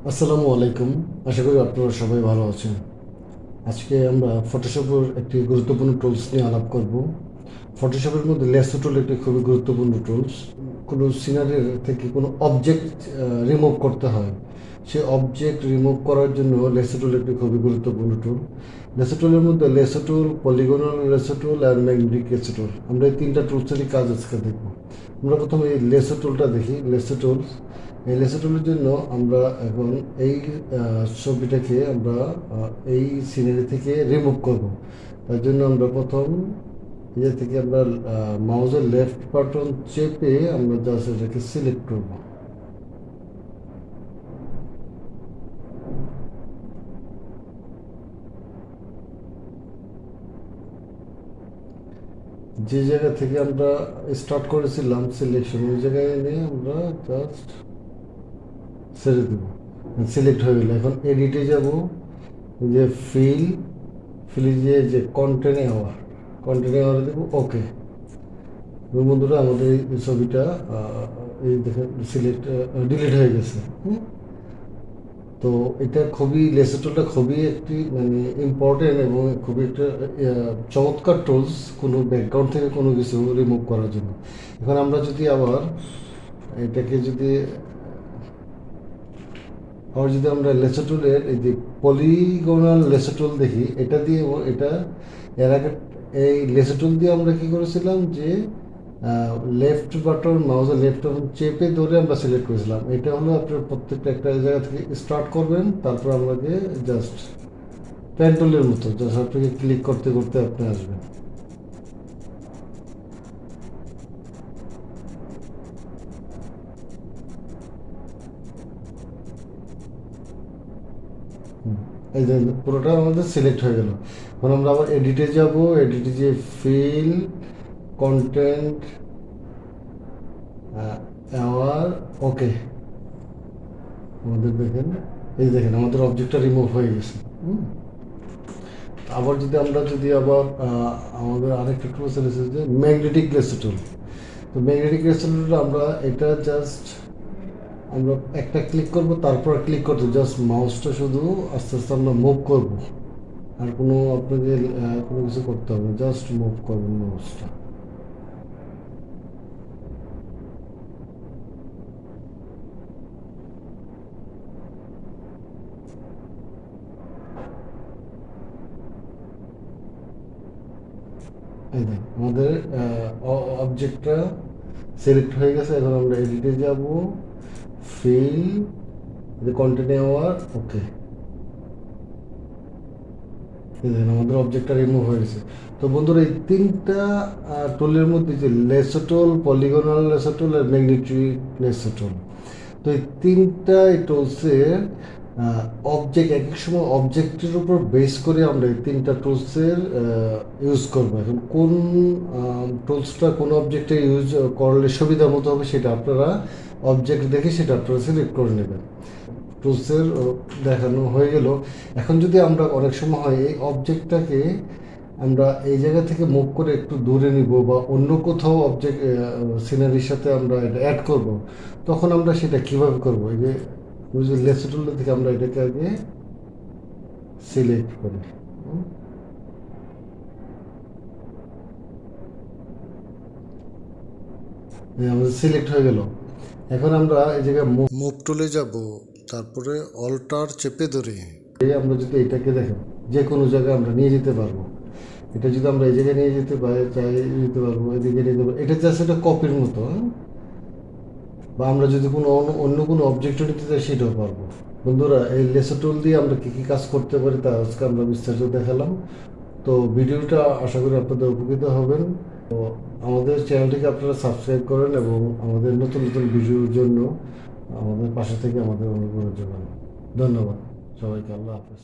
আসসালামু আলাইকুম। আশা করি আপনারা সবাই ভালো আছেন। আজকে আমরা ফটোশপের একটি গুরুত্বপূর্ণ টুলস নিয়ে আলাপ করব। ফটোশপের মধ্যে লেসো টুল একটি খুবই গুরুত্বপূর্ণ টুলস। কোনো সিনারির থেকে কোনো অবজেক্ট রিমুভ করতে হয়, সেই অবজেক্ট রিমুভ করার জন্য লেসো টুল একটি খুবই গুরুত্বপূর্ণ টুল। লেসো টুলের মধ্যে লেসো টুল, পলিগনাল লেসো টুল আর ম্যাগনেটিক লেসো টুল, আমরা এই তিনটা টুলসেরই কাজ আজকে দেখব। আমরা প্রথমে এই লেসো টুলটা দেখি। লেসো টুলস, এই লেসো টুলের জন্য আমরা এখন এই ছবিটাকে আমরা এই সিনারি থেকে রিমুভ করব। তার জন্য আমরা প্রথম থেকে আমরা মাউসের লেফট বাটন চেপে আমরা জাস্ট এটাকে সিলেক্ট করব। যে জায়গা থেকে আমরা স্টার্ট করেছিলাম সিলেকশন, ওই জায়গায় নিয়ে আমরা জাস্ট ছেড়ে দেব। সিলেক্ট হয়ে গেল। এখন এডিটে যাব, যে ফিল যে কন্টেন্ট আওয়ার, কন্টেন্ট আওয়ারে দেবো ওকে। বন্ধুরা, আমাদের এই ছবিটা এই দেখেন সিলেক্ট ডিলিট হয়ে গেছে। তো এটা খুবই, লেসো টুলটা খুবই একটি মানে ইম্পর্টেন্ট এবং খুবই একটা চমৎকার টুলস কোনো ব্যাকগ্রাউন্ড থেকে কোনো কিছু রিমুভ করার জন্য। এখন আমরা যদি এটাকে যদি আবার যদি আমরা লেসো টুলের এই যে পলিগোনাল লেসো টুল দেখি, এটা দিয়ে এটা এর আগে এই লেসো টুল দিয়ে আমরা কি করেছিলাম যে লেফট বাটন, মাউসের লেফট বাটন চেপে ধরে আমরা সিলেক্ট করেছিলাম। এটা হলো আপনার প্রত্যেকটা একটা জায়গা থেকে স্টার্ট করবেন, তারপর আমাকে জাস্ট পেন টুলের মতো জাস্ট আপনাকে ক্লিক করতে করতে আপনি আসবেন। এই যে পুরোটা আমাদের সিলেক্ট হয়ে গেল। এখন আমরা আবার এডিটে যাব, এডিটে যে ফিল কন্টেন্ট আওয়ার ওকে। আমাদের দেখেন, এই দেখেন আমাদের অবজেক্টটা রিমুভ হয়ে গেছে। আবার যদি আবার আমাদের আরেকটা টুল এসেছে যে ম্যাগনেটিক লেসো টুল। তো ম্যাগনেটিক লেসো টুলটা আমরা এটা জাস্ট আমরা একটা ক্লিক করব, তারপর ক্লিক করতে জাস্ট মাউসটা শুধু আস্তে আস্তে আমরা মুভ করব। আর কোনো আপনাকে কোনো কিছু করতে হবে না, জাস্ট মুভ করবেন মাউসটা। এই দেখ আমাদের অবজেক্টটা সিলেক্ট হয়ে গেছে। এখন আমরা এডিটে যাব, ফিল কন্টিনিউ আওয়ার ওকে। এই দেখেন আমাদের অবজেক্টটা রিমুভ হয়ে গেছে। তো বন্ধুরা, এই তিনটা টুলের মধ্যে যে লেসো টুল, পলিগনাল লেসো টুল আর ম্যাগনেটিক লেসো টুল, তো এই তিনটা এই টুলসের অবজেক্ট এক এক সময় অবজেক্টের উপর বেস করে আমরা এই তিনটা টুলসের ইউজ করবো। এখন কোন টুলসটা কোন অবজেক্টে ইউজ করলে সুবিধা মতো হবে সেটা আপনারা অবজেক্ট দেখে সেটা আপনারা সিলেক্ট করে নেবেন। টুলসের দেখানো হয়ে গেল। এখন যদি আমরা অনেক সময় হয় এই অবজেক্টটাকে আমরা এই জায়গা থেকে মুভ করে একটু দূরে নিব বা অন্য কোথাও অবজেক্ট সিনারির সাথে আমরা এটা অ্যাড করব, তখন আমরা সেটা কিভাবে করব? এই যে লেসো টুল থেকে আমরা এটাকে আগে সিলেক্ট করি। আমাদের সিলেক্ট হয়ে গেল। এখন আমরা এই জায়গায় মুভ টুলে যাব, তারপরে অল্টার চেপে ধরে আমরা যদি এটাকে দেখেন যে কোনো জায়গায় আমরা নিয়ে যেতে পারবো। এটা যদি আমরা এই জায়গায় নিয়ে যেতে পারি, চাই যেতে পারবো, এদিকে নিতে পারবো। এটা জাস্ট একটা কপির মতো, হ্যাঁ? বা আমরা যদি কোনো অন্য কোনো অবজেক্টও নিতে চাই সেটাও পারবো। বন্ধুরা, এই লেসো টুল দিয়ে আমরা কী কী কাজ করতে পারি তা আজকে আমরা বিস্তারিত দেখালাম। তো ভিডিওটা আশা করি আপনাদের উপকৃত হবেন। তো আমাদের চ্যানেলটিকে আপনারা সাবস্ক্রাইব করেন এবং আমাদের নতুন নতুন ভিডিওর জন্য আমাদের পাশে থেকে আমাদের অনুপ্রেরণা যোগান। ধন্যবাদ সবাইকে। আল্লাহ হাফেজ।